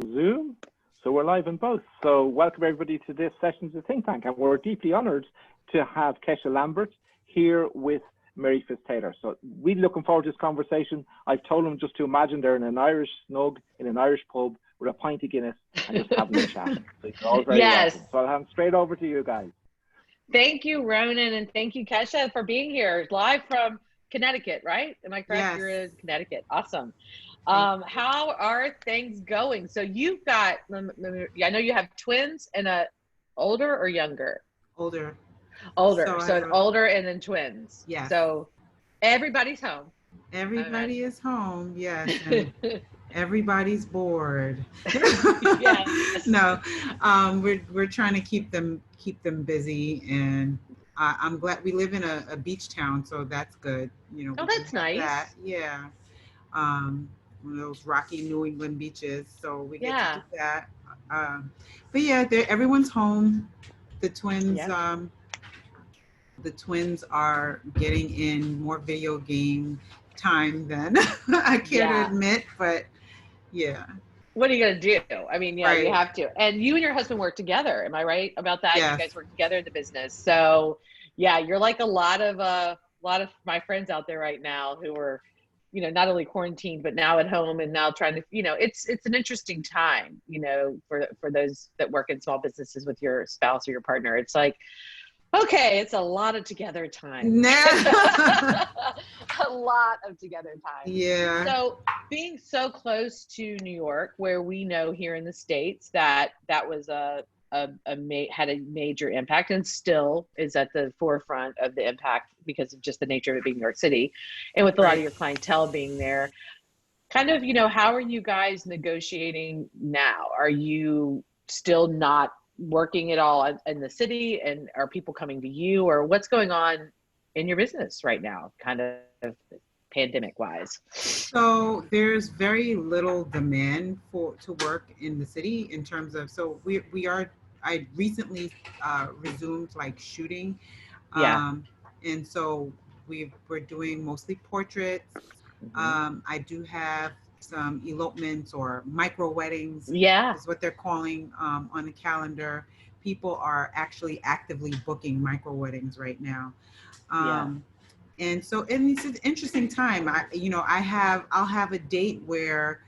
Zoom. So we're live in both. So welcome everybody to this session of the think tank. And we're deeply honored to have Kesha Lambert here with Mary Fisk-Taylor. So we're looking forward to this conversation. I've told them just to imagine they're in an Irish snug, in an Irish pub with a pint of Guinness and just having a chat. So you're all very welcome. So I'll hand straight over to you guys. Thank you, Ronan, and thank you, Kesha, for being here live from Connecticut, right? Am I correct? Yes. You're in Connecticut. Awesome. How are things going? So you've got, I know you have twins and a older or younger? Older. So an older and then twins. Yeah. So everybody's home. Everybody is home, yes. And everybody's bored. Yes. No, we're trying to keep them busy, and I'm glad we live in a beach town, so that's good. You know. Oh, that's nice. Yeah. One of those rocky New England beaches, so we get to do that. But yeah, everyone's home. The twins. Yeah. The twins are getting in more video game time than I care to admit, but yeah. What are you going to do? I mean, Right. You have to. And you and your husband work together. Am I right about that? Yes. You guys work together in the business. So yeah, you're like a lot of my friends out there right now who are, not only quarantined, but now at home and now trying to, it's an interesting time, for those that work in small businesses with your spouse or your partner. It's like, okay, it's a lot of together time. A lot of together time. Yeah. So being so close to New York, where we know here in the States that was had a major impact and still is at the forefront of the impact because of just the nature of it being New York City, and with a lot of your clientele being there. Kind of, how are you guys negotiating now? Are you still not working at all in the city, and are people coming to you, or what's going on in your business right now, kind of pandemic wise? So there's very little demand to work in the city in terms of, so I recently resumed like shooting. And so we're doing mostly portraits. I do have some elopements or micro weddings, is what they're calling, on the calendar. People are actually actively booking micro weddings right now. And so, and it's an interesting time. I'll have a date where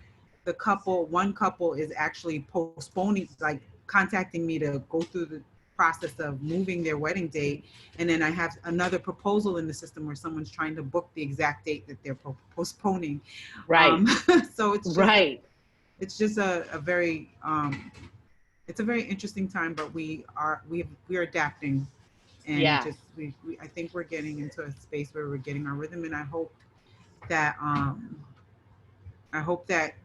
one couple is actually postponing, like contacting me to go through the process of moving their wedding date, and then I have another proposal in the system where someone's trying to book the exact date that they're postponing. Right. So it's just it's just a very it's a very interesting time, but we're adapting, and I think we're getting into a space where we're getting our rhythm, and I hope that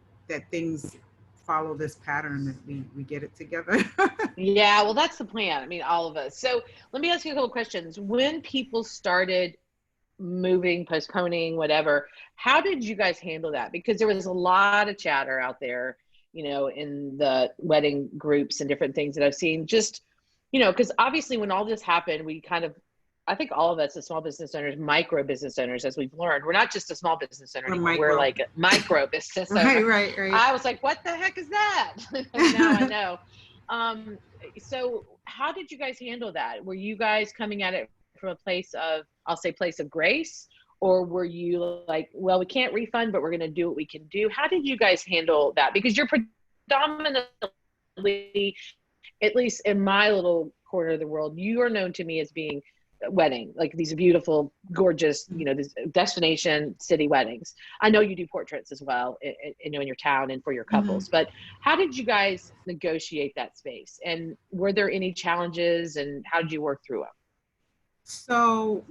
things follow this pattern, that we get it together. Yeah, well, that's the plan. I mean, all of us. So let me ask you a couple of questions. When people started moving, postponing, whatever, how did you guys handle that? Because there was a lot of chatter out there, in the wedding groups and different things that I've seen, just, because obviously when all this happened, we kind of, I think all of us as small business owners, micro business owners, as we've learned, we're not just a small business owner anymore. We're like a micro business owner. Right. I was like, what the heck is that? Now I know. So how did you guys handle that? Were you guys coming at it from a place of, place of grace? Or were you like, well, we can't refund, but we're going to do what we can do? How did you guys handle that? Because you're predominantly, at least in my little corner of the world, you are known to me as being wedding, like these beautiful, gorgeous, this destination city weddings. I know you do portraits as well, in your town and for your couples, but how did you guys negotiate that space? And were there any challenges, and how did you work through them? So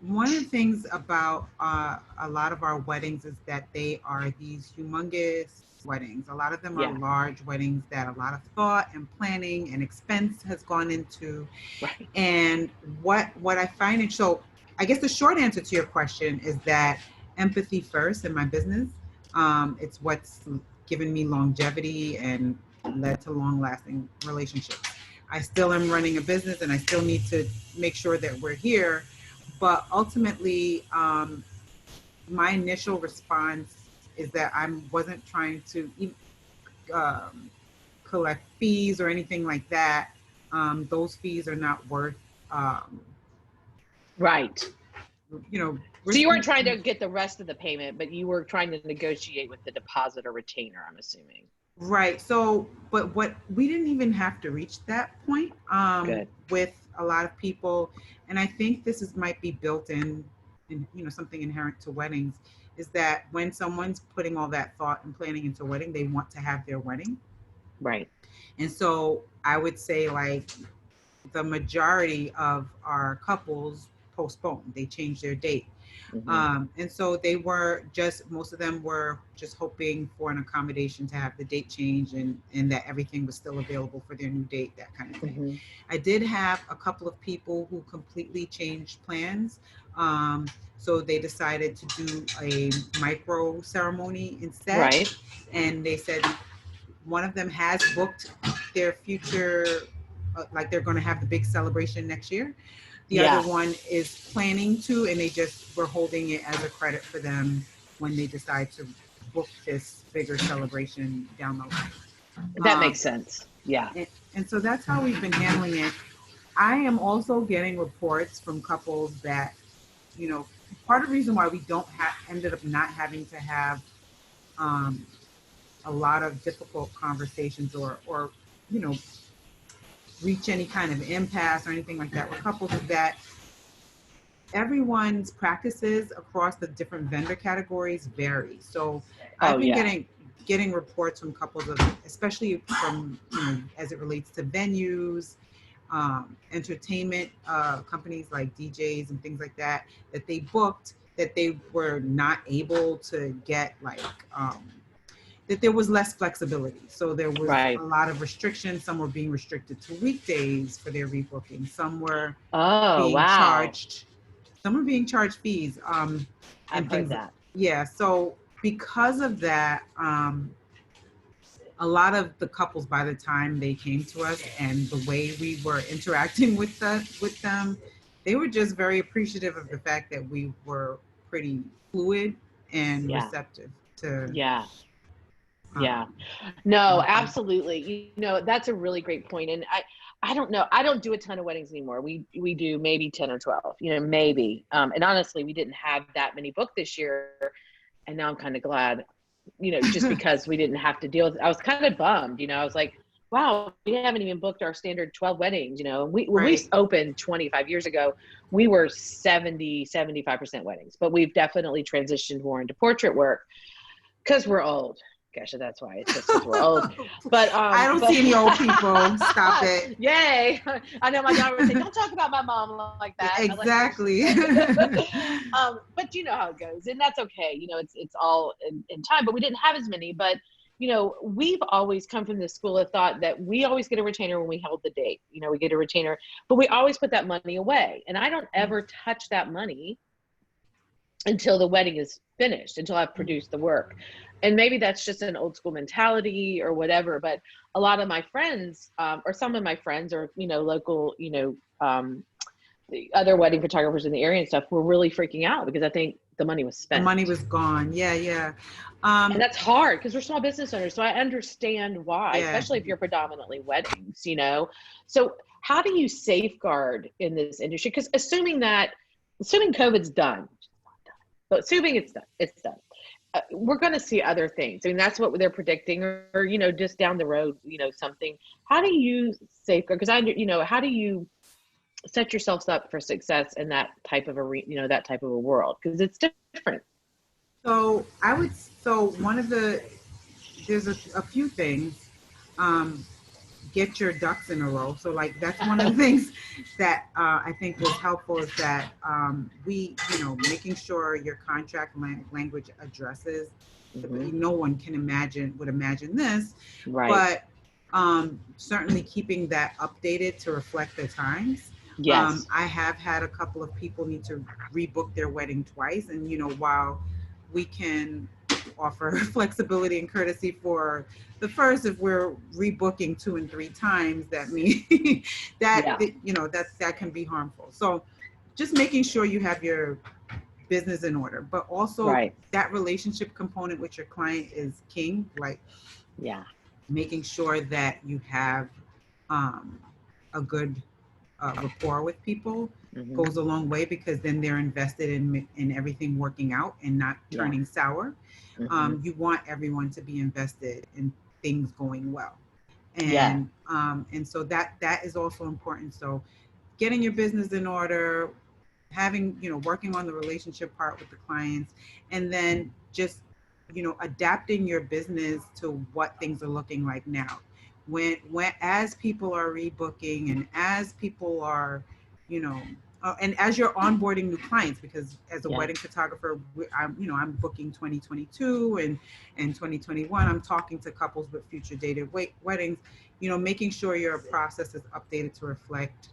one of the things about a lot of our weddings is that they are these humongous weddings. A lot of them are large weddings that a lot of thought and planning and expense has gone into. Right. And what I find, so I guess the short answer to your question is that empathy first in my business. It's what's given me longevity and led to long-lasting relationships. I still am running a business, and I still need to make sure that we're here. But ultimately, my initial response is that I wasn't trying to, collect fees or anything like that. Those fees are not worth, right. You know. So you weren't trying to get the rest of the payment, but you were trying to negotiate with the deposit or retainer, I'm assuming. Right. So, but what we didn't even have to reach that point with a lot of people, and I think this might be built in, something inherent to weddings, is that when someone's putting all that thought and planning into a wedding, they want to have their wedding. Right. And so I would say like the majority of our couples postponed. They changed their date. Mm-hmm. And so most of them were just hoping for an accommodation to have the date change and that everything was still available for their new date, that kind of thing. Mm-hmm. I did have a couple of people who completely changed plans. So they decided to do a micro ceremony instead. Right. And they said one of them has booked their future, like they're going to have the big celebration next year. The other one is planning to, and they just were holding it as a credit for them when they decide to book this bigger celebration down the line. That makes sense. Yeah. And so that's how we've been handling it. I am also getting reports from couples that, part of the reason why we ended up not having to have a lot of difficult conversations or reach any kind of impasse or anything like that with couples is that everyone's practices across the different vendor categories vary. So I've been getting reports from couples of, especially from, as it relates to venues, entertainment companies like DJs and things like that they booked, that they were not able to get that there was less flexibility. So there was a lot of restrictions. Some were being restricted to weekdays for their rebooking. Some were being charged. Some were being charged fees. I've heard that. Yeah. So because of that, a lot of the couples, by the time they came to us and the way we were interacting with them, they were just very appreciative of the fact that we were pretty fluid and receptive to. Yeah. No, absolutely. That's a really great point. And I don't know. I don't do a ton of weddings anymore. We do maybe 10 or 12, maybe. And honestly, we didn't have that many booked this year. And now I'm kind of glad, just because we didn't have to deal with it. I was kind of bummed, I was like, wow, we haven't even booked our standard 12 weddings. When we opened 25 years ago, we were 75% weddings, but we've definitely transitioned more into portrait work because we're old. Kesha, that's why. It's just because we're old. But I don't see any old people. Stop it. Yay. I know my daughter would say, don't talk about my mom like that. Exactly. But you know how it goes. And that's okay. It's all in time. But we didn't have as many. But, we've always come from the school of thought that we always get a retainer when we held the date. We get a retainer. But we always put that money away. And I don't ever touch that money until the wedding is finished, until I've produced the work. And maybe that's just an old school mentality or whatever, but a lot of my friends, or some of my friends, or, local, the other wedding photographers in the area and stuff were really freaking out because I think the money was spent. The money was gone. Yeah. And that's hard because we're small business owners. So I understand why, especially if you're predominantly weddings, So how do you safeguard in this industry? Because assuming COVID's done, but assuming it's done. We're going to see other things. I mean, that's what they're predicting, or just down the road, something. How do you safeguard? Because how do you set yourselves up for success in that type of that type of a world? Because it's different. So there's a few things. Get your ducks in a row. So that's one of the things that I think was helpful is that making sure your contract language addresses, no one would imagine this, right? But certainly keeping that updated to reflect the times. Yes. I have had a couple of people need to rebook their wedding twice, and while we can offer flexibility and courtesy for the first, if we're rebooking 2 and 3 times, that means that can be harmful. So just making sure you have your business in order, but also that relationship component with your client is king. making sure that you have a good rapport with people goes a long way, because then they're invested in everything working out and not turning sour. You want everyone to be invested in things going well. And and so that is also important. So getting your business in order, having, working on the relationship part with the clients, and then just, adapting your business to what things are looking like now. When as people are rebooking, and as people are, and as you're onboarding new clients, because as a wedding photographer, I'm booking 2022 and 2021. I'm talking to couples with future dated weddings, making sure your process is updated to reflect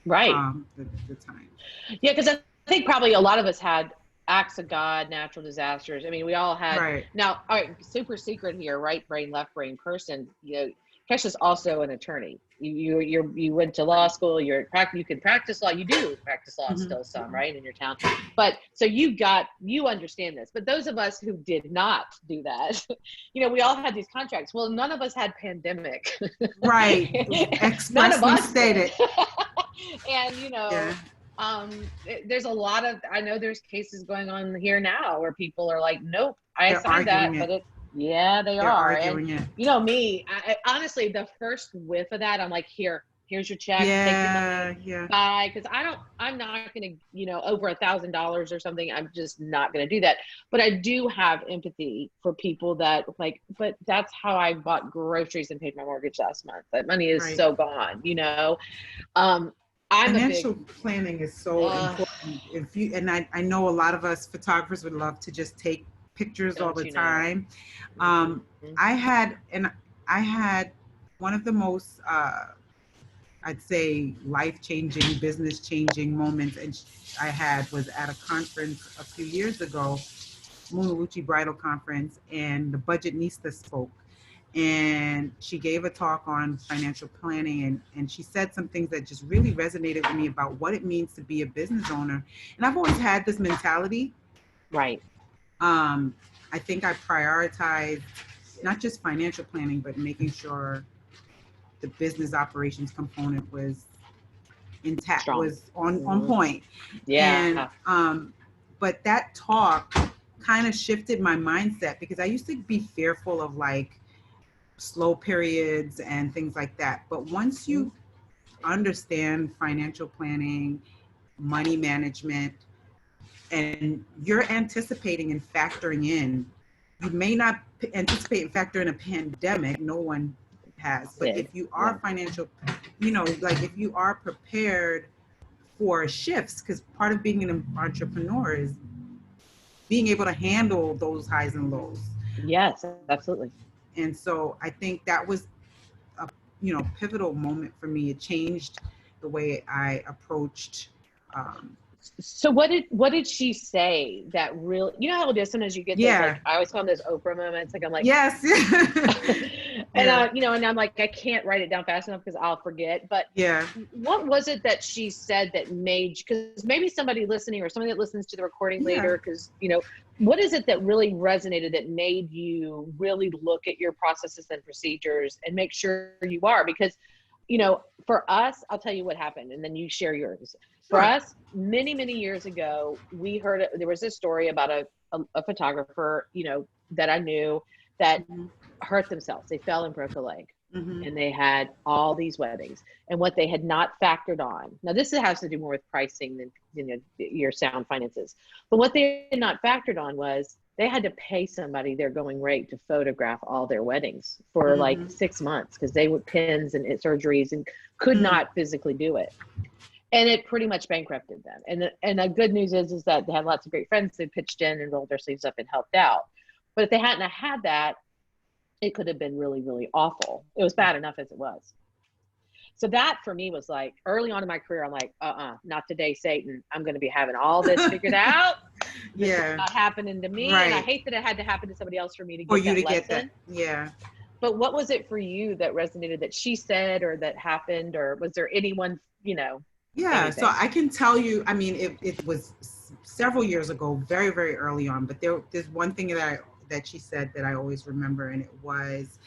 the time. Yeah, because I think probably a lot of us had acts of God, natural disasters. I mean, we all had. Now, all right, super secret here, right brain, left brain person. Kesha's also an attorney. You went to law school. You can practice law. You do practice law still some, right, in your town. But so you understand this. But those of us who did not do that, we all had these contracts. Well, none of us had pandemic. Right. Expressly stated. And there's a lot of, I know there's cases going on here now where people are like, nope, I signed that, but they are. And me, I honestly, the first whiff of that, I'm like, here's your check, take your money, bye. Because I'm not going to, over $1,000 or something. I'm just not going to do that. But I do have empathy for people that but that's how I bought groceries and paid my mortgage last month. That money is so gone, Financial planning is so important. I know a lot of us photographers would love to just take pictures all the time. I had one of the most I'd say life-changing, business-changing moments I had was at a conference a few years ago, Munaluchi Bridal Conference, and the Budgetnista spoke. And she gave a talk on financial planning, and she said some things that just really resonated with me about what it means to be a business owner. And I've always had this mentality. Right. I think I prioritized not just financial planning, but making sure the business operations component was intact, was on point. Yeah. And but that talk kind of shifted my mindset, because I used to be fearful of slow periods and things like that. But once you understand financial planning, money management, and you're anticipating and factoring in, you may not anticipate and factor in a pandemic, no one has, but if you are financial, if you are prepared for shifts, because part of being an entrepreneur is being able to handle those highs and lows. Yes, absolutely. And so I think that was a pivotal moment for me. It changed the way I approached. So what did she say that really, how it is sometimes you get those, I always call them those Oprah moments. I'm like, yes. And and I'm like, I can't write it down fast enough because I'll forget. But what was it that she said that made, because maybe somebody listening or somebody that listens to the recording later, because what is it that really resonated that made you really look at your processes and procedures and make sure you are? Because for us, I'll tell you what happened, and then you share yours. For us, many, many years ago, we heard there was a story about a photographer, that I knew that hurt themselves. They fell and broke a leg. And they had all these weddings, and what they had not factored on. Now, this has to do more with pricing than your sound finances. But what they had not factored on was they had to pay somebody their going rate to photograph all their weddings for 6 months, because they would pins and surgeries and could not physically do it. And it pretty much bankrupted them. And the good news is that they had lots of great friends that pitched in and rolled their sleeves up and helped out. But if they hadn't had that, it could have been really, really awful. It was bad enough as it was. So that for me was like, early on in my career, I'm like, not today, Satan. I'm going to be having all this figured out. This is not happening to me. And I hate that it had to happen to somebody else for me to get that lesson. But what was it for you that resonated, that she said or that happened? Or was there anyone, anything? So I can tell you, I mean, it was several years ago, very, very early on, but there's one thing that she said that I always remember, and it was,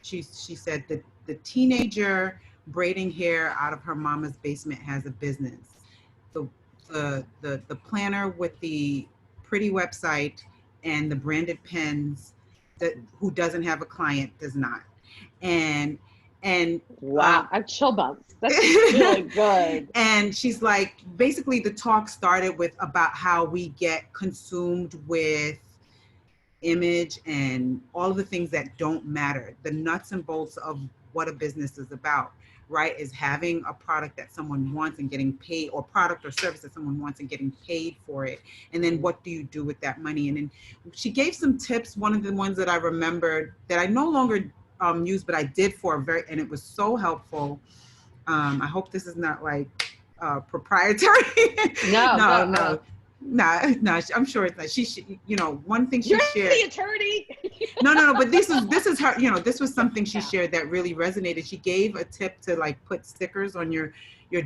She said that the teenager braiding hair out of her mama's basement has a business. The planner with the pretty website and the branded pens that who doesn't have a client does not. And wow, I have chill bumps. That's really good. And she's like, basically the talk started with about how we get consumed with image and all of the things that don't matter. The nuts and bolts of what a business is about, right, is having a product that someone wants and getting paid, or product or service that someone wants and getting paid for it. And then what do you do with that money? And then she gave some tips. One of the ones that I remembered that I no longer use, but I did for and it was so helpful. I hope this is not like proprietary. No. No, I'm sure it's not. She you know, one thing she You're shared. the attorney. No. But this is her. You know, this was something she shared that really resonated. She gave a tip to like put stickers on your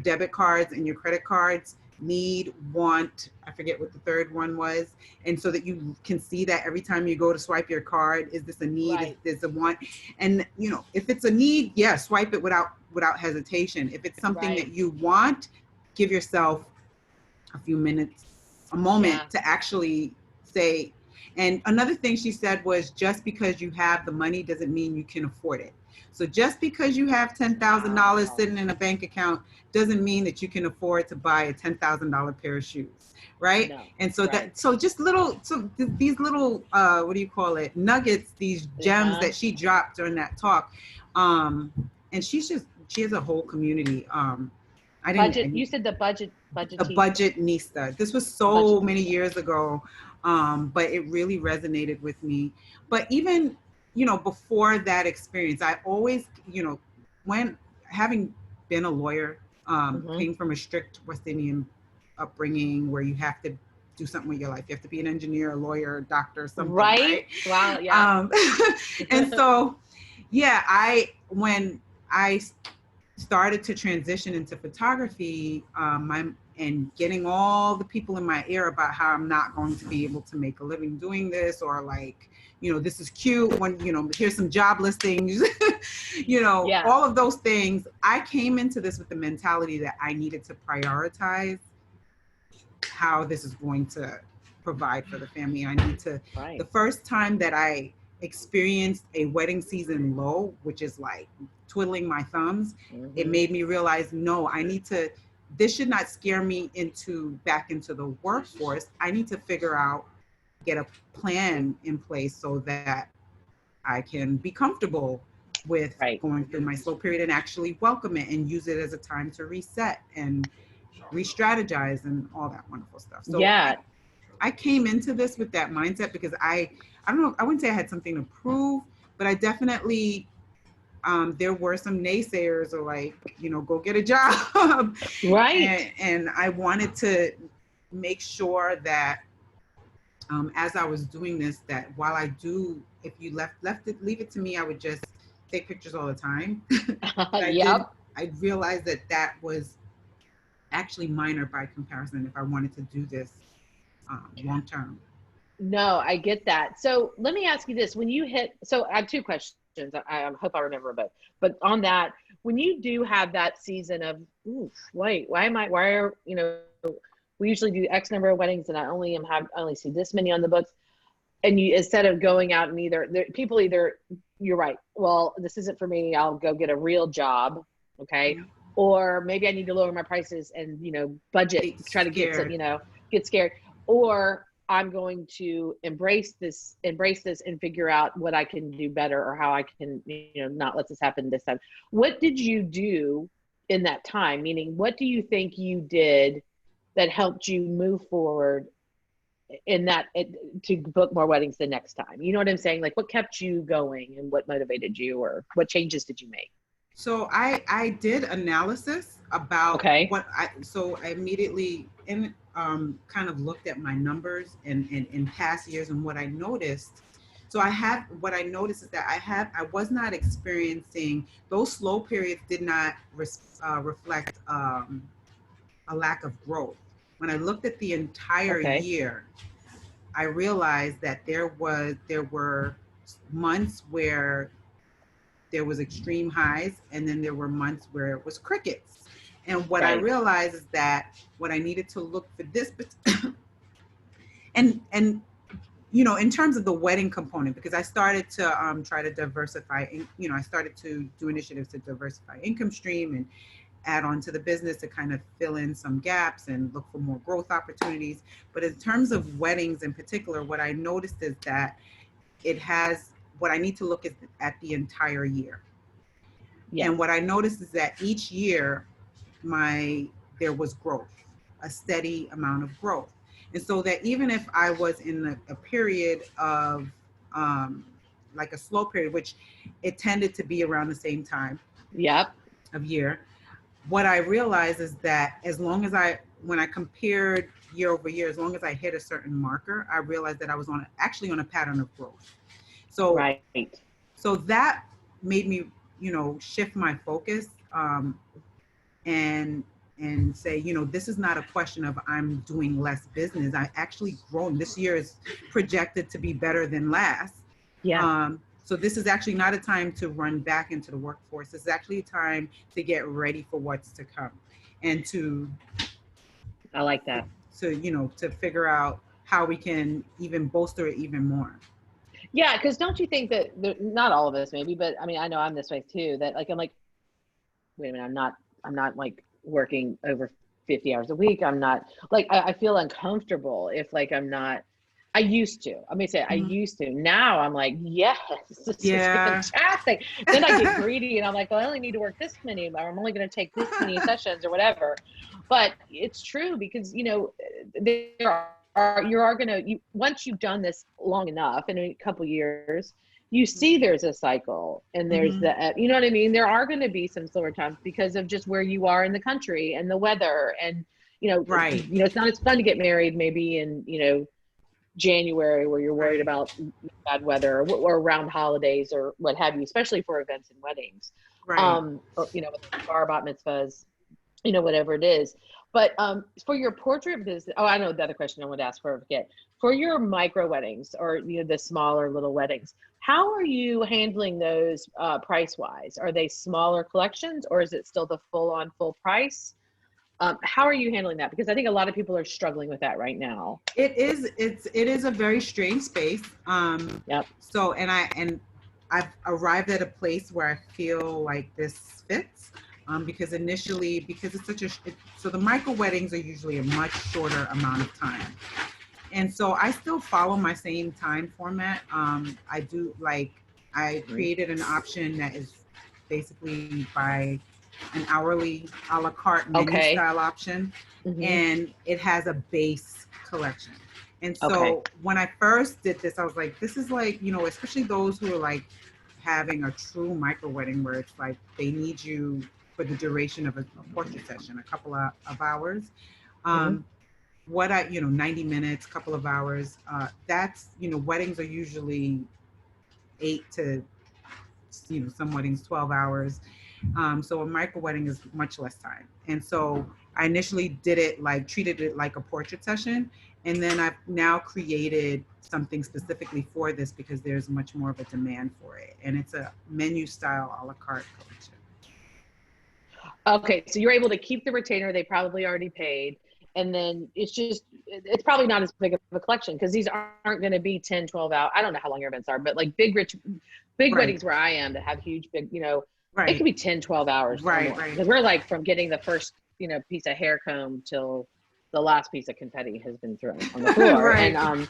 debit cards and your credit cards. Need, want, I forget what the third one was, and so that you can see that every time you go to swipe your card, is this a need? Right. Is this a want? And you know, if it's a need, yeah, swipe it without hesitation. If it's something that you want, give yourself a few minutes, a moment to actually say. And another thing she said was, just because you have the money doesn't mean you can afford it. So just because you have $10,000 sitting in a bank account doesn't mean that you can afford to buy a $10,000 pair of shoes, right? No. And so just these little what do you call it, nuggets, these gems that she dropped during that talk. And she has a whole community. You said the budget Budgetnista. This was so many years ago, but it really resonated with me. But even, you know, before that experience, I always, you know, when having been a lawyer, came from a strict West Indian upbringing where you have to do something with your life. You have to be an engineer, a lawyer, a doctor, something. Right. Wow. Yeah. And so, yeah, when I started to transition into photography, and getting all the people in my ear about how I'm not going to be able to make a living doing this, or like, you know, this is cute when, you know, here's some job listings, you know, all of those things. I came into this with the mentality that I needed to prioritize how this is going to provide for the family. I need to, the first time that I experienced a wedding season low, which is like twiddling my thumbs, it made me realize, no, I need to, this should not scare me back into the workforce. I need to figure out, get a plan in place so that I can be comfortable with going through my slow period and actually welcome it and use it as a time to reset and re-strategize and all that wonderful stuff. So I came into this with that mindset because I don't know, I wouldn't say I had something to prove, but I definitely, there were some naysayers or like, you know, go get a job. Right. And I wanted to make sure that as I was doing this, that while I do, if you leave it to me, I would just take pictures all the time. I realized that was actually minor by comparison if I wanted to do this long term. No, I get that. So let me ask you this. When you so I have two questions. I hope I remember both. But on that, when you do have that season of, why are, you know, we usually do X number of weddings and I only see this many on the books. And you, instead of going out and people either, you're right, well, this isn't for me, I'll go get a real job. Okay. Yeah. Or maybe I need to lower my prices and, you know, budget, try to get some, you know, get scared. Or I'm going to embrace this and figure out what I can do better or how I can, you know, not let this happen this time. What did you do in that time? Meaning, what do you think you did that helped you move forward in that to book more weddings the next time? You know what I'm saying? Like, what kept you going and what motivated you, or what changes did you make? So I did analysis about so I immediately kind of looked at my numbers and in past years and what I noticed. So what I noticed is that I was not experiencing, those slow periods did not reflect a lack of growth. When I looked at the entire year, I realized that there were months where there was extreme highs, and then there were months where it was crickets. And what I Right. realized is that what I needed to look for this, and you know, in terms of the wedding component, because I started to try to diversify, you know, I started to do initiatives to diversify income stream and add on to the business to kind of fill in some gaps and look for more growth opportunities. But in terms of weddings in particular, what I noticed is that it has, what I need to look at the entire year. Yes. And what I noticed is that each year there was growth, a steady amount of growth. And so that even if I was in a period of like a slow period, which it tended to be around the same time Yep. of year, what I realized is that as long as when I compared year over year, as long as I hit a certain marker, I realized that I was actually on a pattern of growth. So, right. So that made me, you know, shift my focus and say, you know, this is not a question of I'm doing less business. I actually grown. This year is projected to be better than last. Yeah. So this is actually not a time to run back into the workforce. It's actually a time to get ready for what's to come, and I like that. to you know, to figure out how we can even bolster it even more. Yeah, because don't you think that not all of us maybe, but I mean, I know I'm this way too. That like I'm like, wait a minute, I'm not like working over 50 hours a week. I'm not like I feel uncomfortable if like I'm not. I used to. I mean, say I used to. Now I'm like, yes, this is fantastic. Then I get greedy and I'm like, well, I only need to work this many, or I'm only going to take this many sessions or whatever. But it's true because you know there are going to once you've done this long enough in a couple years, you see there's a cycle and there's the you know what I mean. There are going to be some slower times because of just where you are in the country and the weather and you know you know it's not as fun to get married maybe in you know January where you're worried about bad weather or around holidays or what have you, especially for events and weddings. Or, you know, bar bat mitzvahs, you know, whatever it is. But for your portrait business, oh, I know the other question I would ask for, I forget. For your micro weddings or you know the smaller little weddings, how are you handling those price wise? Are they smaller collections or is it still the full price? How are you handling that? Because I think a lot of people are struggling with that right now. It is a very strange space. Yep. So I've arrived at a place where I feel like this fits. Because initially, because it's such a so the micro weddings are usually a much shorter amount of time, and so I still follow my same time format. I do I created an option that is basically by an hourly a la carte menu style option, and it has a base collection. And so when I first did this, I was like, this is like, you know, especially those who are like having a true micro wedding where it's like they need you for the duration of a portrait session, a couple of hours. What 90 minutes, couple of hours. That's, you know, weddings are usually 8 to, you know, some weddings 12 hours. So a micro wedding is much less time. And so I initially treated it like a portrait session. And then I've now created something specifically for this because there's much more of a demand for it. And it's a menu style a la carte collection. Okay, so you're able to keep the retainer they probably already paid. And then it's probably not as big of a collection because these aren't going to be 10, 12 hours. I don't know how long your events are, but like big weddings where I am that have huge, big, you know, it could be 10, 12 hours. Right. Because we're like from getting the first, you know, piece of hair comb till the last piece of confetti has been thrown on the floor. And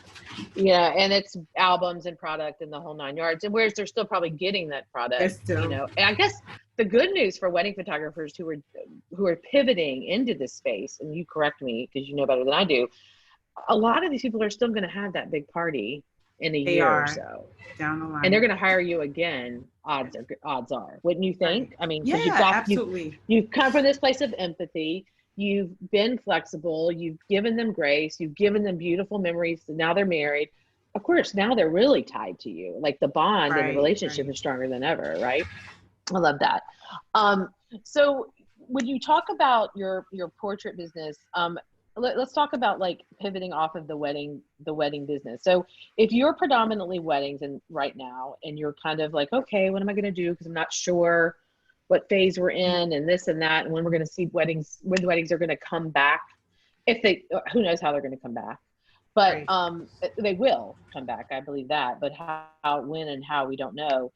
yeah, and it's albums and product and the whole 9 yards. And whereas they're still probably getting that product, you know. And I guess the good news for wedding photographers who are pivoting into this space, and you correct me because you know better than I do, a lot of these people are still going to have that big party in a year or so down the line, and they're going to hire you again. Odds are, wouldn't you think? I mean, absolutely. You've come from this place of empathy. You've been flexible. You've given them grace. You've given them beautiful memories. Now they're married. Of course, now they're really tied to you. Like the bond and the relationship is stronger than ever, right? I love that. So when you talk about your portrait business, let's talk about like pivoting off of the wedding business. So if you're predominantly weddings and right now, and you're kind of like, okay, what am I going to do? Because I'm not sure what phase we're in and this and that, and when we're going to see weddings, when the weddings are going to come back. If they, who knows how they're going to come back, but they will come back. I believe that, but how, when and how, we don't know.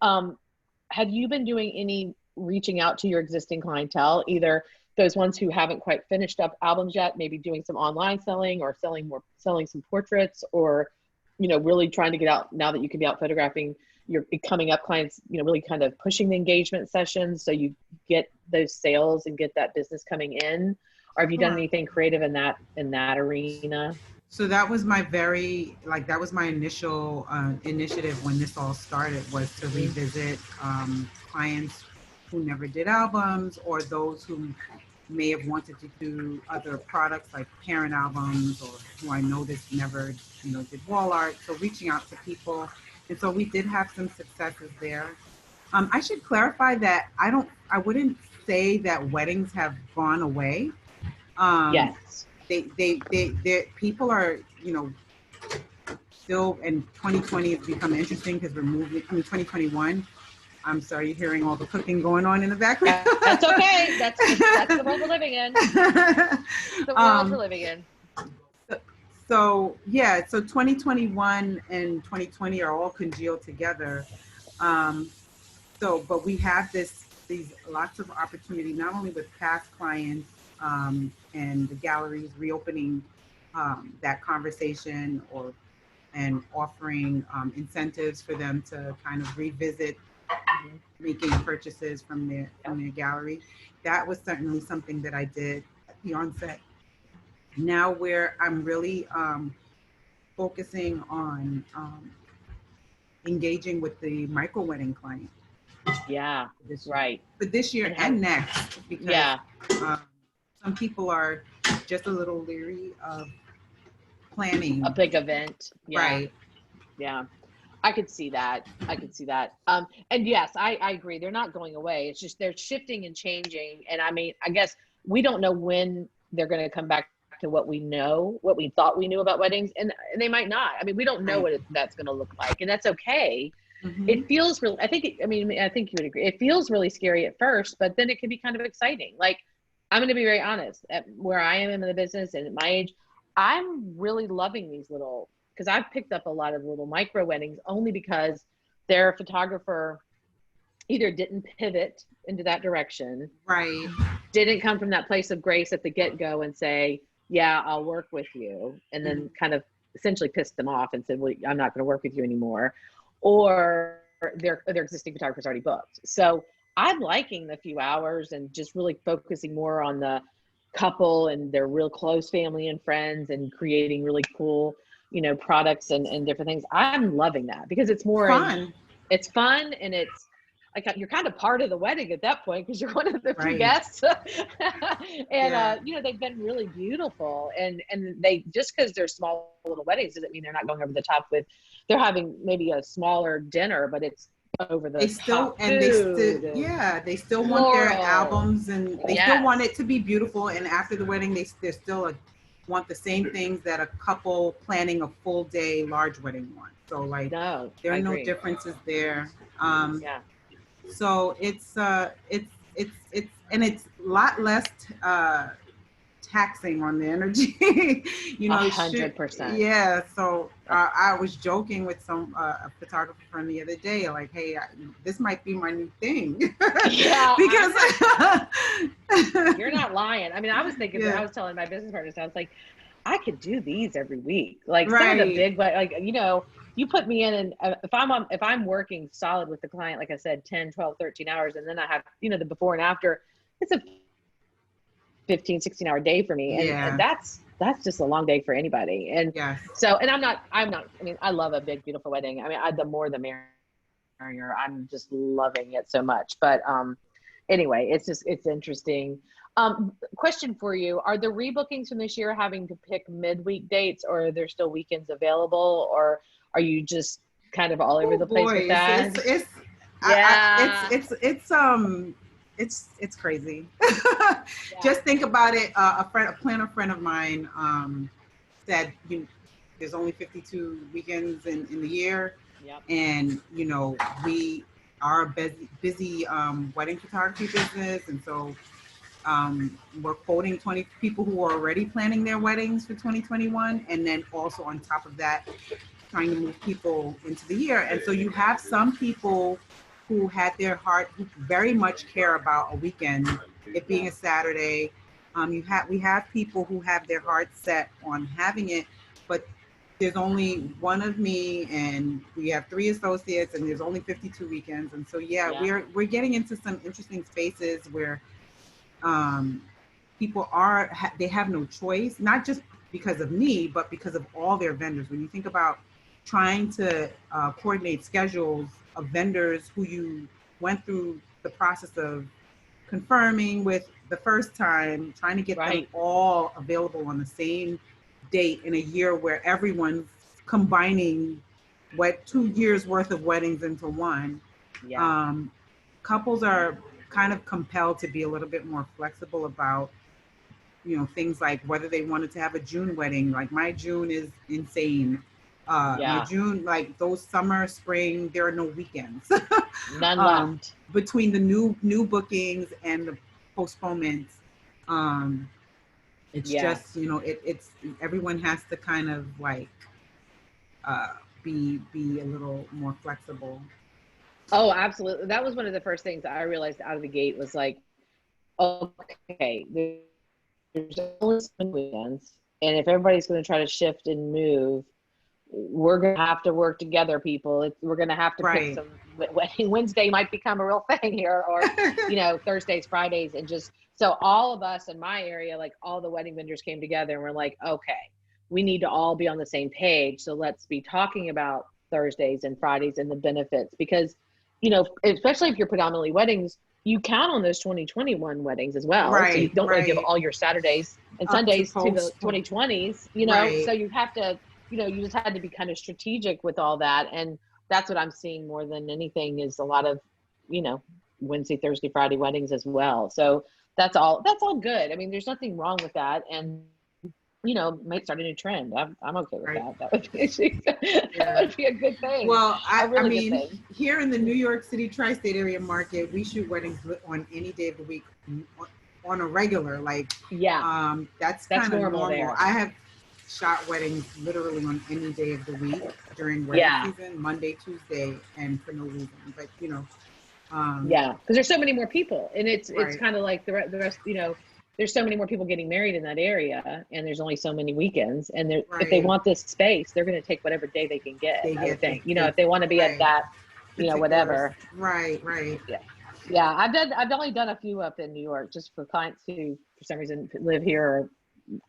Have you been doing any reaching out to your existing clientele, either those ones who haven't quite finished up albums yet, maybe doing some online selling or selling some portraits, or, you know, really trying to get out now that you can be out photographing your coming up clients, you know, really kind of pushing the engagement sessions so you get those sales and get that business coming in? Or have you done anything creative in that arena? So that was my that was my initial initiative when this all started, was to revisit clients who never did albums, or those who may have wanted to do other products like parent albums, or who I noticed never, you know, did wall art. So reaching out to people. And so we did have some successes there. I should clarify that I wouldn't say that weddings have gone away. Yes. They people are, you know, still, and 2020 has become interesting because we're moving, 2021. I'm sorry, you're hearing all the cooking going on in the background. That's okay. That's the world we're living in. The world we're living in. So yeah, so 2021 and 2020 are all congealed together. But we have these lots of opportunity, not only with past clients and the galleries reopening that conversation, and offering incentives for them to kind of revisit making purchases from their gallery. That was certainly something that I did at the onset. Now where I'm really focusing on engaging with the micro wedding client. Yeah, right. But this year and next, because some people are just a little leery of planning a big event. Yeah. Right. Yeah. I could see that. And yes, I agree. They're not going away. It's just they're shifting and changing. And I mean, I guess we don't know when they're going to come back to what we thought we knew about weddings, and they might not. I mean, we don't know what that's going to look like, and that's okay. Mm-hmm. It feels really, I think you would agree. It feels really scary at first, but then it can be kind of exciting. Like, I'm going to be very honest, at where I am in the business and at my age, I'm really loving these little, because I've picked up a lot of little micro weddings only because their photographer either didn't pivot into that direction, right? Didn't come from that place of grace at the get-go and say, yeah, I'll work with you, and then kind of essentially pissed them off and said, well, I'm not going to work with you anymore. Or their existing photographer's already booked. So I'm liking the few hours and just really focusing more on the couple and their real close family and friends, and creating really cool, you know, products and different things. I'm loving that because it's more fun. It's fun, and it's like you're kind of part of the wedding at that point because you're one of the few guests. And you know, they've been really beautiful, and they, just because they're small little weddings doesn't mean they're not going over the top with, they're having maybe a smaller dinner, but it's over the top food. They still want their albums, and they still want it to be beautiful, and after the wedding they still want the same things that a couple planning a full day large wedding wants. So like there are no differences there. So it's a lot less taxing on the energy. You know, 100%. Yeah. So I was joking with a photographer friend the other day, like, hey, this might be my new thing. Yeah. Because you're not lying. I mean, I was thinking, I was telling my business partners, I was like, I could do these every week. Like some of the big, like, you know, you put me in, and if I'm working solid with the client, like I said, 10, 12, 13 hours, and then I have, you know, the before and after, it's a 15, 16-hour day for me. And that's just a long day for anybody. And so, and I'm not, I mean, I love a big, beautiful wedding. I mean, the more the merrier. I'm just loving it so much. But anyway, it's interesting. Question for you. Are the rebookings from this year having to pick midweek dates, or are there still weekends available, or are you just kind of all over the place with that? it's crazy. Just think about it. A planner friend of mine said, there's only 52 weekends in the year. Yep. And, we are busy wedding photography business. And so we're quoting 20 people who are already planning their weddings for 2021. And then also on top of that, trying to move people into the year. And so you have some people who had their heart, who very much care about a weekend, it being a Saturday. We have people who have their heart set on having it, but there's only one of me, and we have 3 associates, and there's only 52 weekends. And so, we're getting into some interesting spaces where people they have no choice, not just because of me, but because of all their vendors. When you think about trying to coordinate schedules of vendors who you went through the process of confirming with the first time, trying to get them all available on the same date in a year where everyone's combining 2 years worth of weddings into one. Couples are kind of compelled to be a little bit more flexible about things like whether they wanted to have a June wedding. Like my June is insane. My June, like those summer, spring, there are no weekends. None left. Between the new bookings and the postponements. It's just, it's everyone has to kind of like be a little more flexible. Oh, absolutely. That was one of the first things I realized out of the gate was like, okay, there's only 7 weekends, and if everybody's going to try to shift and move, we're going to have to work together, people. We're going to have to pick some. Wednesday might become a real thing here, or Thursdays, Fridays, and just so all of us in my area, like all the wedding vendors came together and we're like, okay, we need to all be on the same page. So let's be talking about Thursdays and Fridays and the benefits, because especially if you're predominantly weddings, you count on those 2021 weddings as well. So you don't want to give all your Saturdays and Sundays to the 2020s, so you have to, you just had to be kind of strategic with all that. And that's what I'm seeing more than anything is a lot of, Wednesday, Thursday, Friday weddings as well. So that's all good. I mean, there's nothing wrong with that. And, might start a new trend. I'm okay with that. That would be a good thing. Well, I mean, here in the New York City tri-state area market, we shoot weddings on any day of the week on a regular, that's kind of normal. There. I have shot weddings literally on any day of the week during wedding season, Monday, Tuesday, and for no reason. But because there's so many more people, and it's kind of like the rest. There's so many more people getting married in that area, and there's only so many weekends. And if they want this space, they're going to take whatever day they can get. I would think, if they want to be at that, whatever. Right. Yeah. I've only done a few up in New York, just for clients who, for some reason, live here or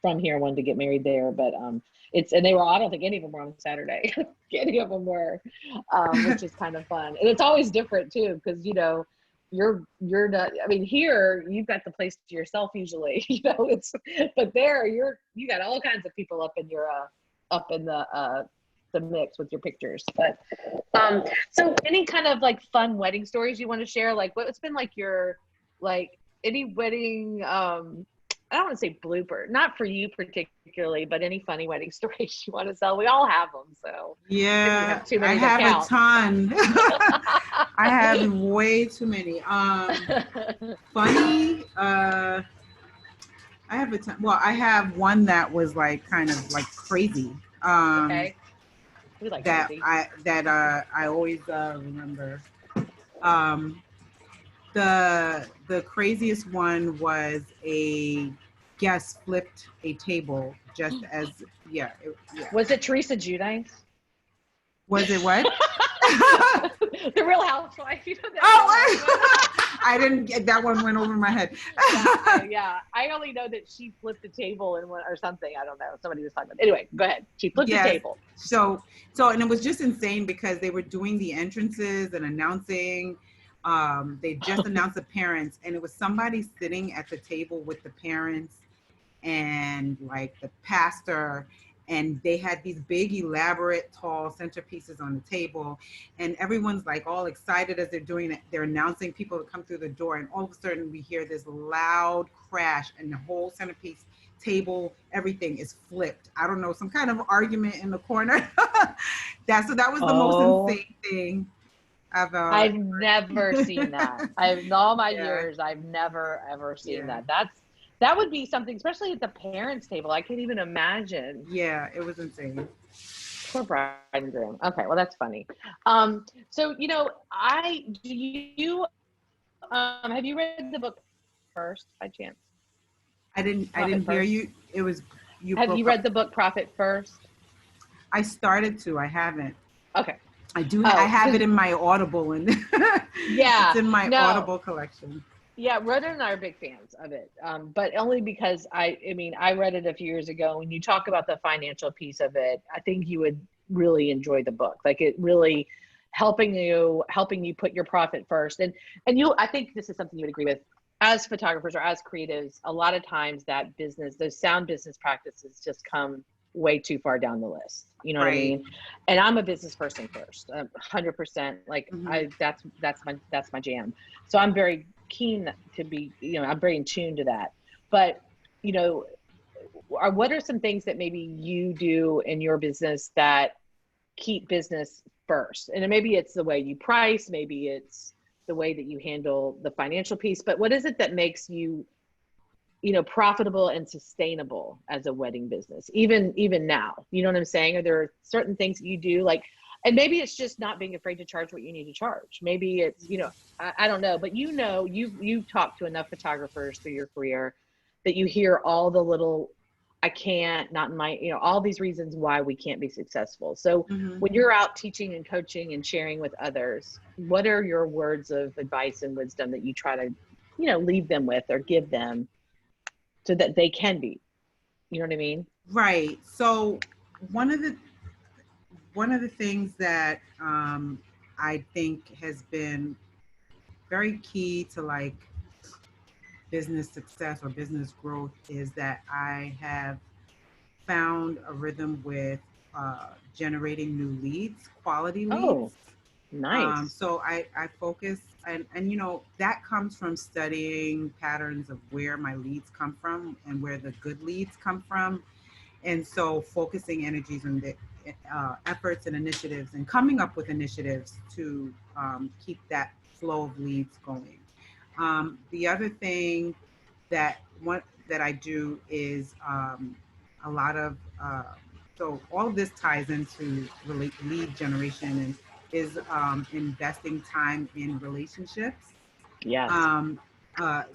from here, wanted to get married there. But and they were. I don't think any of them were on Saturday. Any of them were, which is kind of fun. And it's always different too, because you're not, I mean, here you've got the place to yourself usually, but there you got all kinds of people up in your up in the mix with your pictures. But so any kind of like fun wedding stories you want to share? Like what's been like your any wedding I don't want to say blooper, not for you particularly, but any funny wedding stories you want to tell. We all have them. So yeah, I have a ton. I have way too many. Funny. I have a ton. Well, I have one that was like kind of like crazy. Okay. We like that crazy. I always remember. The craziest one was a guest flipped a table just as Was it Teresa Giudice? Was it what? The Real Housewife. I didn't get that one. Went over my head. Yeah. I only know that she flipped the table or something. I don't know. Somebody was talking about. Anyway, go ahead. She flipped the table. So and it was just insane because they were doing the entrances and announcing. They just announced the parents, and it was somebody sitting at the table with the parents and like the pastor, and they had these big, elaborate, tall centerpieces on the table, and everyone's like all excited as they're doing it. They're announcing people to come through the door, and all of a sudden we hear this loud crash, and the whole centerpiece, table, everything is flipped. I don't know, some kind of argument in the corner. that was the most insane thing I've never seen that. In all my Yeah. years, I've never ever seen Yeah. That would be something, especially at the parents' table. I can't even imagine. Yeah, it was insane. Poor bride and groom. Okay, well that's funny. So you know, have you read the book First by chance? I didn't hear you. It was you. Have you read the book Profit First? I started to. I haven't. Okay. I do. I have it in my Audible, and yeah, it's in my Audible collection. Yeah, Rhoda and I are big fans of it, but only because I mean, I read it a few years ago. When you talk about the financial piece of it, I think you would really enjoy the book. Like it really helping you put your profit first, and I think this is something you would agree with. As photographers or as creatives, a lot of times those sound business practices just come way too far down the list. You know what I mean? And I'm a business person first, 100%. Like that's my jam. So I'm very keen to be, I'm very in tune to that. But, what are some things that maybe you do in your business that keep business first? And maybe it's the way you price, maybe it's the way that you handle the financial piece, but what is it that makes you profitable and sustainable as a wedding business, even now? You know what I'm saying? Are there certain things that you do, like, and maybe it's just not being afraid to charge what you need to charge. Maybe it's, I don't know, but you've talked to enough photographers through your career that you hear all the little, I can't, not in my, all these reasons why we can't be successful. So when you're out teaching and coaching and sharing with others, what are your words of advice and wisdom that you try to, leave them with or give them so that they can be, you know what I mean? Right. So one of the things that I think has been very key to like business success or business growth is that I have found a rhythm with generating new leads, quality leads. Oh, nice. So I focus and that comes from studying patterns of where my leads come from and where the good leads come from. And so focusing energies on the efforts and initiatives and coming up with initiatives to keep that flow of leads going. The other thing that I do is a lot of, so all of this ties into lead generation and is investing time in relationships. Yes.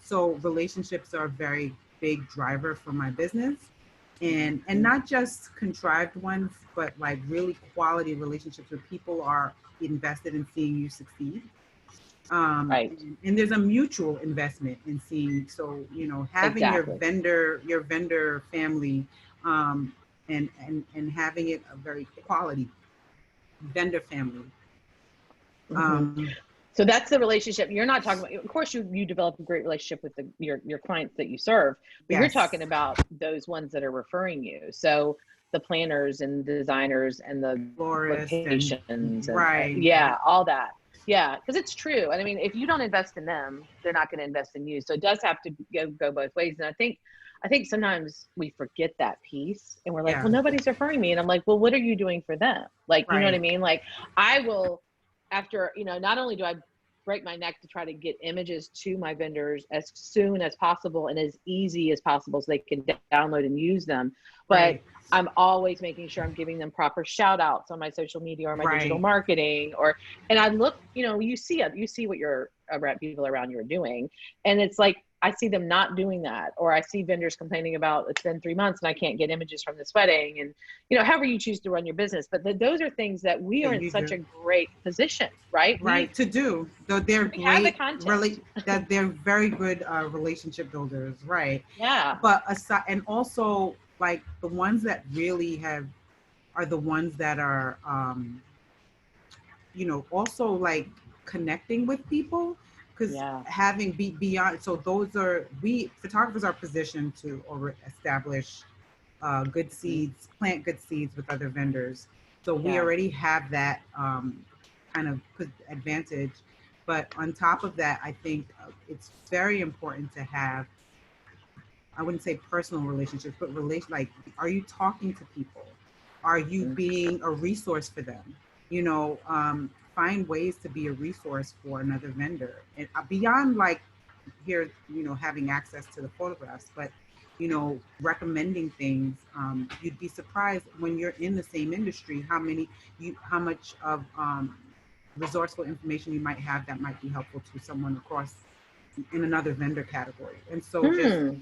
So relationships are a very big driver for my business. And not just contrived ones, but like really quality relationships where people are invested in seeing you succeed. Right. And there's a mutual investment in seeing, so, having exactly. your vendor family, and having it a very quality vendor family. So that's the relationship. You're not talking about, of course you develop a great relationship with your clients that you serve, but you're talking about those ones that are referring you. So the planners and designers and the locations and all that. Yeah, because it's true. And I mean, if you don't invest in them, they're not going to invest in you. So it does have to go both ways. And I think sometimes we forget that piece and we're like, well, nobody's referring me. And I'm like, well, what are you doing for them? Like, you know what I mean? Like I will, after, not only do I break my neck to try to get images to my vendors as soon as possible and as easy as possible so they can download and use them, but I'm always making sure I'm giving them proper shout outs on my social media or my digital marketing, and I look, you see what your people around you are doing. And it's like, I see them not doing that, or I see vendors complaining about it's been 3 months and I can't get images from this wedding, and however you choose to run your business. But those are things that we are in such a great position, right? To do. Though they're great, that they're very good relationship builders, right? Yeah. But aside, and also like the ones that really are the ones that are, also like connecting with people. Because having beyond, so photographers are positioned to establish good seeds, plant good seeds with other vendors. So we already have that kind of advantage. But on top of that, I think it's very important to have, I wouldn't say personal relationships, but like, are you talking to people? Are you being a resource for them? You know, find ways to be a resource for another vendor. And beyond like here, you know, having access to the photographs, but, you know, recommending things. You'd be surprised when you're in the same industry, how much of resourceful information you might have that might be helpful to someone across in another vendor category. And so just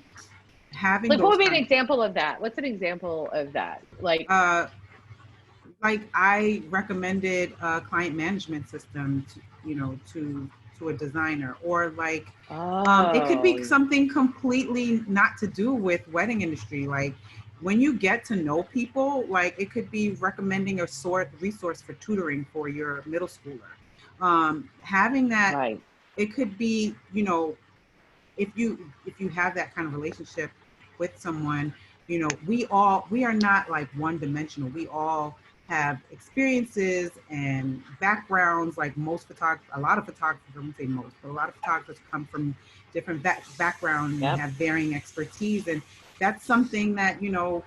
having like, those, what would be an example of that? What's an example of that? Like I recommended a client management system to, you know, to a designer, or like it could be something completely not to do with wedding industry. Like when you get to know people, like it could be recommending a resource for tutoring for your middle schooler. Having that, right. It could be, you know, if you have that kind of relationship with someone, you know, we are not like one dimensional. We all have experiences and backgrounds. Like a lot of photographers, I wouldn't say most, but a lot of photographers come from different backgrounds and have varying expertise. And that's something that, you know,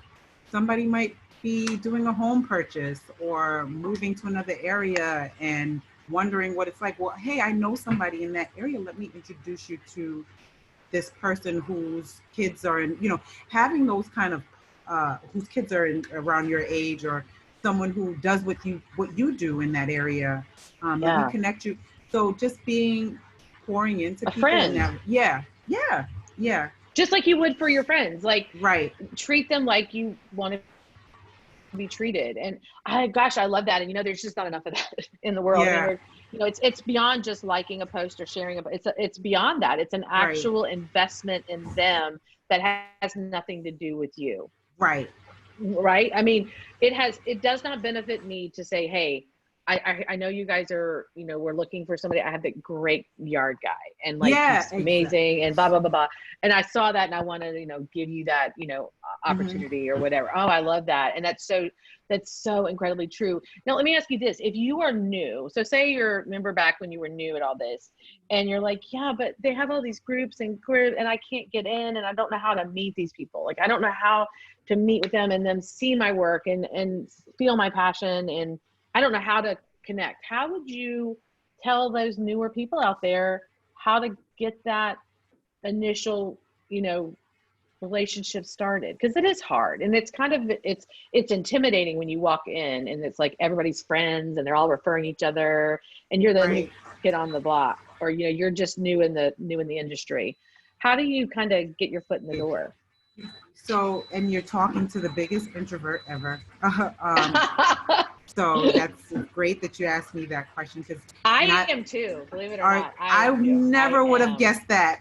somebody might be doing a home purchase or moving to another area and wondering what it's like. Well, hey, I know somebody in that area. Let me introduce you to this person whose kids are in, you know, having those kind of whose kids are around your age, or someone who does what you do in that area. Let me connect you. So just pouring into people. Friend. Yeah. Just like you would for your friends. Like, right. Treat them like you want to be treated. And I love that. And, you know, there's just not enough of that in the world. I mean, you know, it's beyond just liking a post or sharing it's beyond that. It's an actual investment in them that has nothing to do with you. Right. I mean, it does not benefit me to say, hey, I know you guys are, you know, we're looking for somebody. I have the great yard guy and like he's amazing and blah, blah, blah, blah. And I saw that and I want to, you know, give you that, you know, opportunity or whatever. Oh, I love that. And that's so incredibly true. Now, let me ask you this. If you are new, so say remember back when you were new at all this and you're like, yeah, but they have all these groups and I can't get in and I don't know how to meet these people. Like, I don't know how to meet with them and them see my work and feel my passion. And I don't know how to connect. How would you tell those newer people out there how to get that initial, you know, relationship started? Because it is hard and it's kind of, it's intimidating when you walk in and it's like everybody's friends and they're all referring each other and you're the new kid on the block, or, you know, you're just new in the industry. How do you kind of get your foot in the door? So, and you're talking to the biggest introvert ever. So that's great that you asked me that question, because I am too, believe it or not. I never would have guessed that.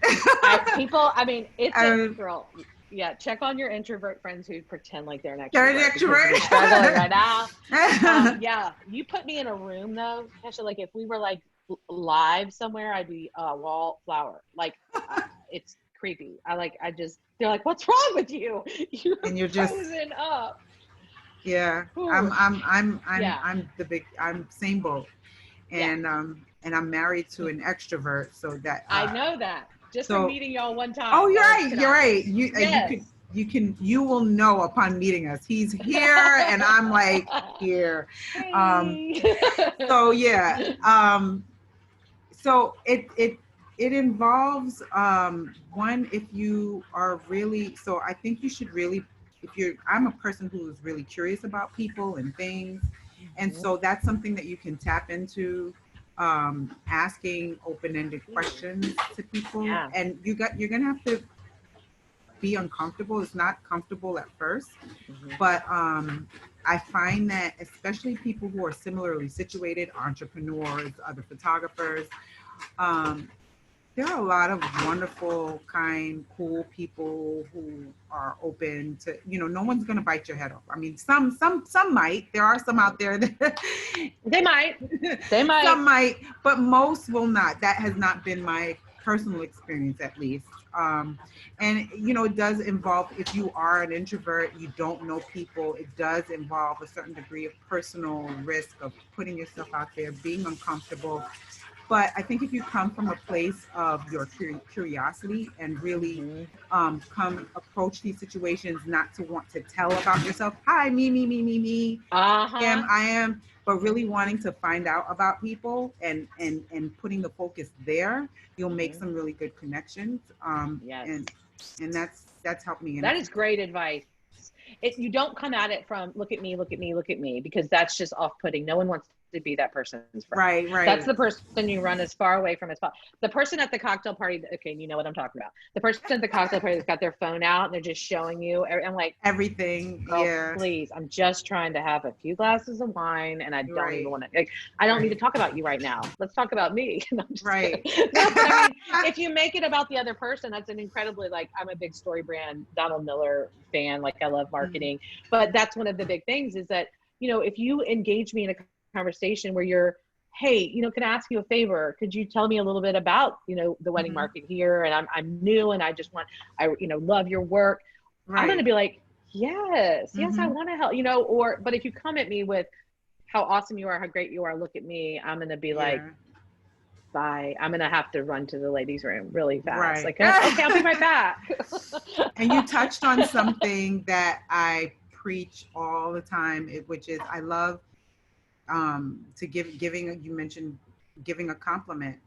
Girl. Yeah, check on your introvert friends who pretend like they're an extrovert. They're an extrovert. They're struggling right now. Yeah, you put me in a room though, Kesha. Like if we were like live somewhere, I'd be a wallflower. Like it's creepy. They're like, what's wrong with you? You're just frozen up. Yeah, ooh. I'm same boat, and I'm married to an extrovert, so that I know that just from meeting y'all one time. Oh, you're right. You will know upon meeting us. He's here, and I'm like here. Hey. So yeah, so it involves one, if you are really, so I think you should really, I'm a person who is really curious about people and things. And so that's something that you can tap into, asking open-ended questions to people. Yeah. And you're going to have to be uncomfortable. It's not comfortable at first, but I find that especially people who are similarly situated, entrepreneurs, other photographers, there are a lot of wonderful, kind, cool people who are open to, you know, no one's going to bite your head off. I mean, some might. There are some out there that they might. Some might, but most will not. That has not been my personal experience at least. And, you know, it does involve, if you are an introvert, you don't know people, it does involve a certain degree of personal risk of putting yourself out there, being uncomfortable. But I think if you come from a place of your curiosity and really come approach these situations not to want to tell about yourself, hi, me, I am, but really wanting to find out about people and putting the focus there, you'll make some really good connections. Yes. And that's helped me. That is great advice. You don't come at it from look at me, because that's just off-putting. No one wants to be that person's friend. Right. That's the person you run as far away from as possible. The person at the cocktail party, okay, you know what I'm talking about. The person at the cocktail party that's got their phone out and they're just showing you. I'm like, everything. girl, Yeah. please. I'm just trying to have a few glasses of wine, and I don't even want to. Like, I don't need to talk about you right now. Let's talk about me. Right. No, but I mean, if you make it about the other person, that's an incredibly, like, I'm a big story brand Donald Miller fan. Like, I love marketing, but that's one of the big things is that, you know, if you engage me in a conversation where you're, hey, you know, can I ask you a favor? Could you tell me a little bit about, you know, the wedding market here? And I'm new and I you know, love your work. Right. I'm going to be like, yes, I want to help, you know, but if you come at me with how awesome you are, how great you are, look at me, I'm going to be like, bye. I'm going to have to run to the ladies' room really fast. Right. Like, okay, I'll be right back. And you touched on something that I preach all the time, which is I love giving. You mentioned giving a compliment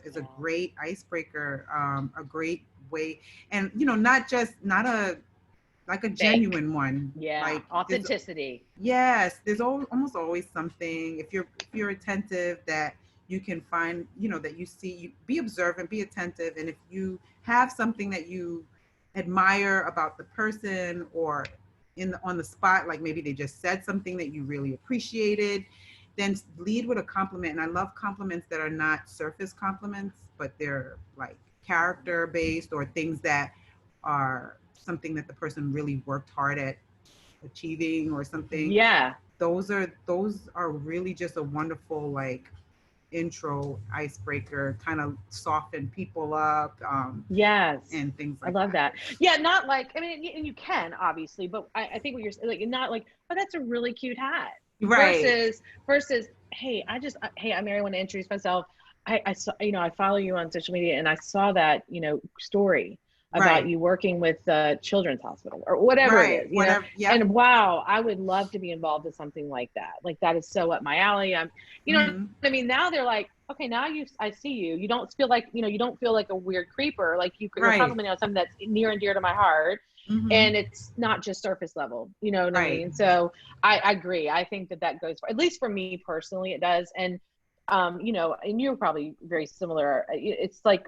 is a great icebreaker, a great way, and you know, not a genuine one. Yeah, like authenticity. Yes, there's almost always something. If you're attentive, that you can find, you know, that you see. You be observant, be attentive, and if you have something that you admire about the person, or on the spot, like maybe they just said something that you really appreciated, then lead with a compliment. And I love compliments that are not surface compliments, but they're like character based, or things that are something that the person really worked hard at achieving or something. Yeah. Those are really just a wonderful, like, intro icebreaker, kind of soften people up. Yes. And things like that. I love that. Yeah. Not like, I mean, and you can obviously, but I think what you're like, not like, oh, that's a really cute hat. Right. Versus, hey, I'm Mary, I want to introduce myself. I saw, you know, I follow you on social media and I saw that, you know, story about you working with Children's Hospital or whatever it is, you know? Yep. And wow, I would love to be involved in something like that. Like, that is so up my alley. You know what I mean? Now they're like, okay, now I see you. You don't feel like, you know, you don't feel like a weird creeper. Like you're complimenting on something that's near and dear to my heart. And it's not just surface level, you know what I mean? So I agree. I think that goes for, at least for me personally, it does. And, you know, and you're probably very similar. It's like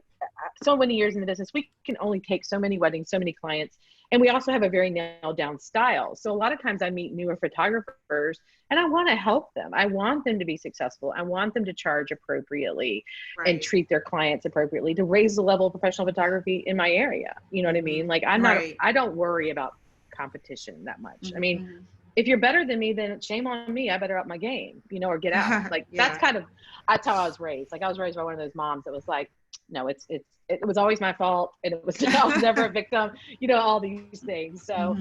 so many years in the business, we can only take so many weddings, so many clients. And we also have a very nailed down style. So a lot of times I meet newer photographers and I want to help them. I want them to be successful. I want them to charge appropriately and treat their clients appropriately to raise the level of professional photography in my area. You know what I mean? Like I don't worry about competition that much. I mean, if you're better than me, then shame on me. I better up my game, you know, or get out. Like that's how I was raised. Like I was raised by one of those moms that was like, no, it was always my fault. And I was never a victim, you know, all these things. So,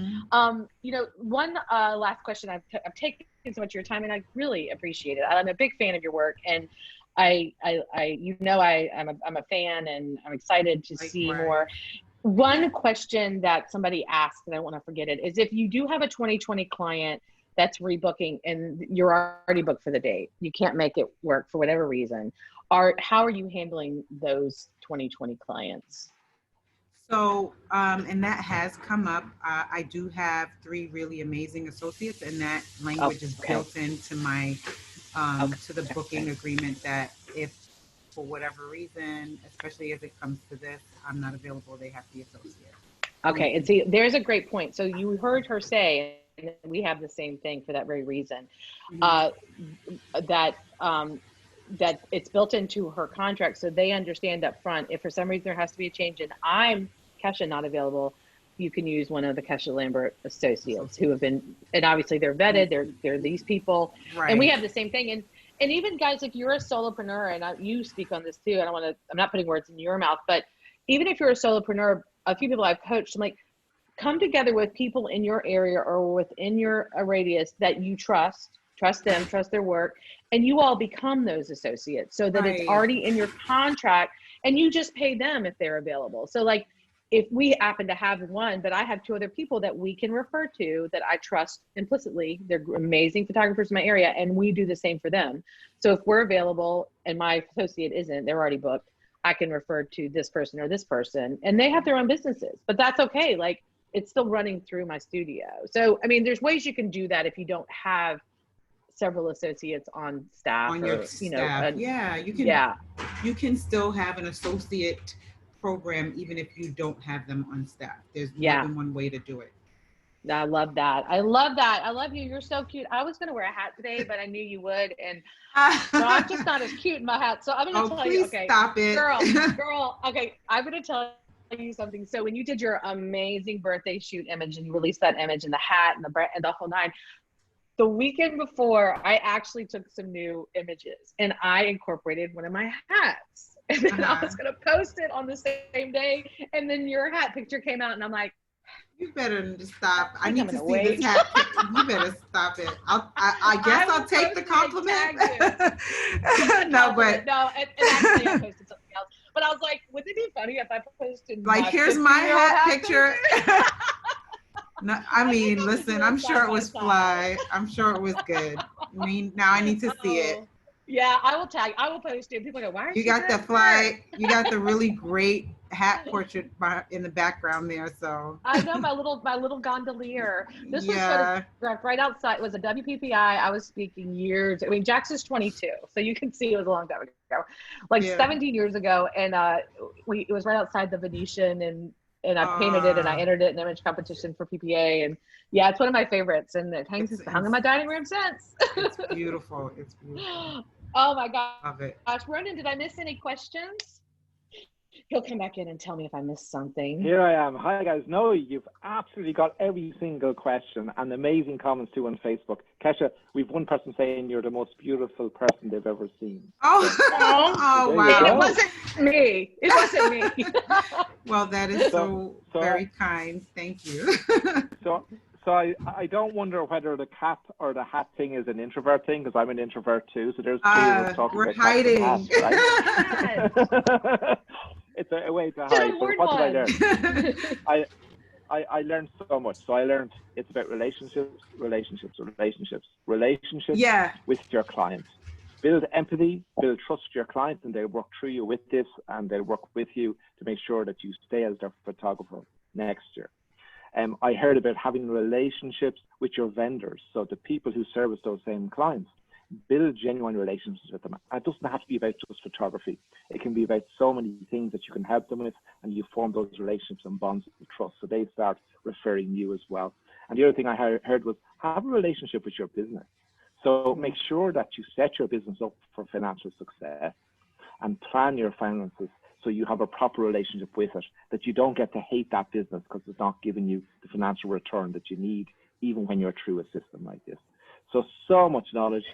you know, one last question. I've taken so much of your time and I really appreciate it. I'm a big fan of your work and I'm a fan and I'm excited to see more. One question that somebody asked, and I don't want to forget it, is if you do have a 2020 client that's rebooking and you're already booked for the date, you can't make it work for whatever reason, how are you handling those 2020 clients? So, and that has come up. I do have 3 really amazing associates, and that language is built into my, to the booking agreement, that if for whatever reason, especially as it comes to this, I'm not available, they have the associate. Okay. And see, there's a great point. So you heard her say, and we have the same thing for that very reason, that it's built into her contract. So they understand up front, if for some reason there has to be a change and I'm Kesha not available, you can use one of the Kesha Lambert associates who have been, and obviously they're vetted, they're these people. And we have the same thing. And even guys, if you're a solopreneur, and you speak on this too, I'm not putting words in your mouth, but even if you're a solopreneur, a few people I've coached, I'm like, come together with people in your area or within your radius that you trust them, trust their work, and you all become those associates so that it's already in your contract and you just pay them if they're available. So like, if we happen to have one, but I have 2 other people that we can refer to that I trust implicitly, they're amazing photographers in my area, and we do the same for them. So if we're available and my associate isn't, they're already booked, I can refer to this person or this person, and they have their own businesses, but that's okay. Like, it's still running through my studio. So, I mean, there's ways you can do that if you don't have several associates on staff on your staff. You can still have an associate program even if you don't have them on staff. There's more than one way to do it. I love that. I love you. You're so cute. I was going to wear a hat today, but I knew you would. And no, I'm just not as cute in my hat. So I'm going to tell you, okay, stop it. girl, okay, I'm going to tell you something. So when you did your amazing birthday shoot image and you released that image and the hat and the whole nine, the weekend before, I actually took some new images and I incorporated one of my hats. And then I was going to post it on the same day. And then your hat picture came out and I'm like, you better stop. I need to see this hat picture. You better stop it. I guess I'll take the compliment. No, and actually I posted something else. But I was like, wouldn't it be funny if I posted like, here's my hat picture. No, I mean, listen, I'm sure it was fly. I'm sure it was good. I mean, now I need to see it. Yeah, I will post it. People go, why are you got the fly? You got the really great hat portrait in the background there. So I know my little gondolier. This was photographed right outside. It was a WPPI. I was speaking years. I mean, Jax is 22, so you can see it was a long time ago, like 17 years ago. And it was right outside the Venetian, and I painted it and I entered it in image competition for PPA. And yeah, it's one of my favorites, and it hung in my dining room since. It's beautiful. It's beautiful. Oh my gosh. Love it. Ronan, did I miss any questions? He'll come back in and tell me if I missed something. Here I am. Hi guys. No, you've absolutely got every single question and amazing comments too on Facebook. Kesha, we've one person saying you're the most beautiful person they've ever seen. Oh wow. It wasn't me. It wasn't me. Well, that is so very kind. Thank you. So I don't wonder whether the cat or the hat thing is an introvert thing, because I'm an introvert too. So there's two of us talking we're about hiding. Hats, right? It's a way to hide. So what did I learn? I learned so much. So I learned it's about relationships with your clients. Build empathy, build trust with your clients, and they'll work through you with this, and they'll work with you to make sure that you stay as their photographer next year. I heard about having relationships with your vendors, so the people who service those same clients. Build genuine relationships with them. It doesn't have to be about just photography. It can be about so many things that you can help them with, and you form those relationships and bonds of trust, so they start referring you as well. And the other thing I heard was have a relationship with your business. So make sure that you set your business up for financial success and plan your finances so you have a proper relationship with it, that you don't get to hate that business because it's not giving you the financial return that you need, even when you're through a system like this. So much knowledge.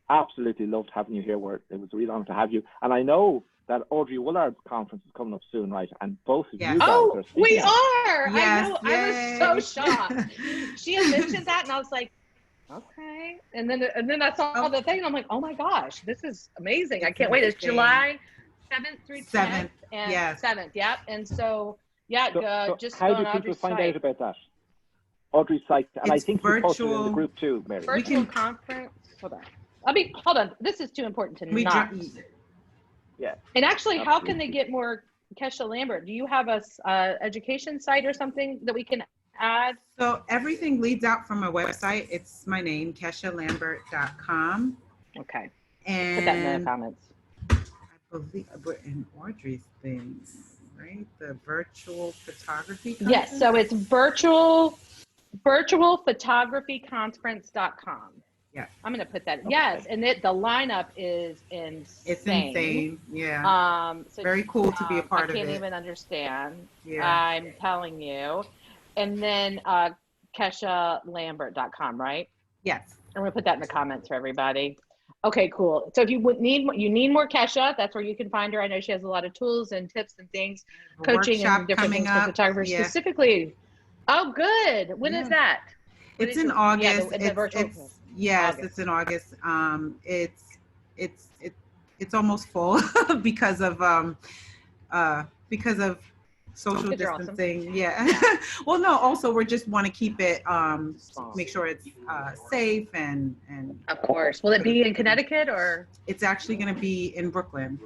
Absolutely loved having you here. It was a real honor to have you. And I know that Audrey Willard's conference is coming up soon, right? And both of you guys are speaking. We are! Yes, I know. Yay. I was so shocked. She had mentioned that and I was like, okay. And then I saw the thing and I'm like, oh my gosh, this is amazing. I can't wait. It's July 7th through 10th. And 7th, yeah. And so, just how do people find out about that? Audrey's site, and I think you posted it in the group too, Mary. Virtual conference. Hold on. This is too important to not. Yeah. And actually, how can they get more Kesha Lambert? Do you have a education site or something that we can add? So everything leads out from my website. It's my name, KeshaLambert.com. Okay. And put that in the comments. I believe in Audrey's things, right? The virtual photography conference? Yes, so it's virtualphotographyconference.com. Yeah. I'm going to put that. Okay. Yes, and the lineup is insane. It's insane. Yeah. So very cool to be a part of it. I can't even understand. Yeah. I'm telling you. And then KeshaLambert.com, right? Yes. I'm going to put that in the comments for everybody. Okay, cool. So if you need more Kesha, that's where you can find her. I know she has a lot of tools and tips and things, coaching and different things for photographers specifically. Oh, good. When is that? It's in August. The virtual. It's in August. It's almost full because of social distancing. Awesome. Yeah. Well, no, also we just want to keep it make sure it's safe and of course. Will it be in Connecticut or? It's actually going to be in Brooklyn.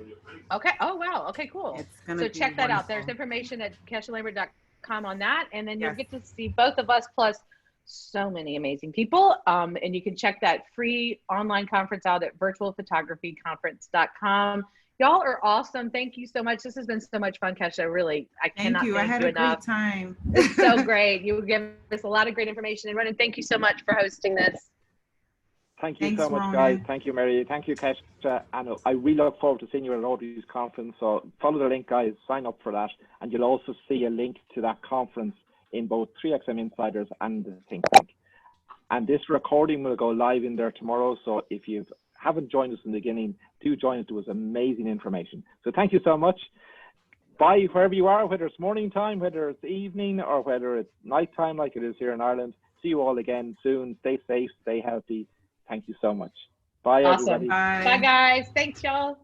Okay. Oh wow. Okay, cool. So check that out. There's information at keshalambert.com on that, and then you'll get to see both of us plus so many amazing people. And you can check that free online conference out at virtualphotographyconference.com. Y'all are awesome. Thank you so much. This has been so much fun, Kesha. Really, I cannot thank you. I had a great time. It's so great. You give us a lot of great information. And Ronan, thank you so much for hosting this. Thank you so much, guys. Thank you, Mary. Thank you, Kesha. And I really look forward to seeing you at Rotary's conference. So follow the link, guys. Sign up for that. And you'll also see a link to that conference in both 3XM Insiders and the Think Tank. And this recording will go live in there tomorrow. So if you haven't joined us in the beginning, do join us. It was amazing information. So thank you so much. Bye, wherever you are, whether it's morning time, whether it's evening, or whether it's nighttime like it is here in Ireland. See you all again soon. Stay safe, stay healthy. Thank you so much. Bye, awesome. Everybody. Bye, guys. Thanks, y'all.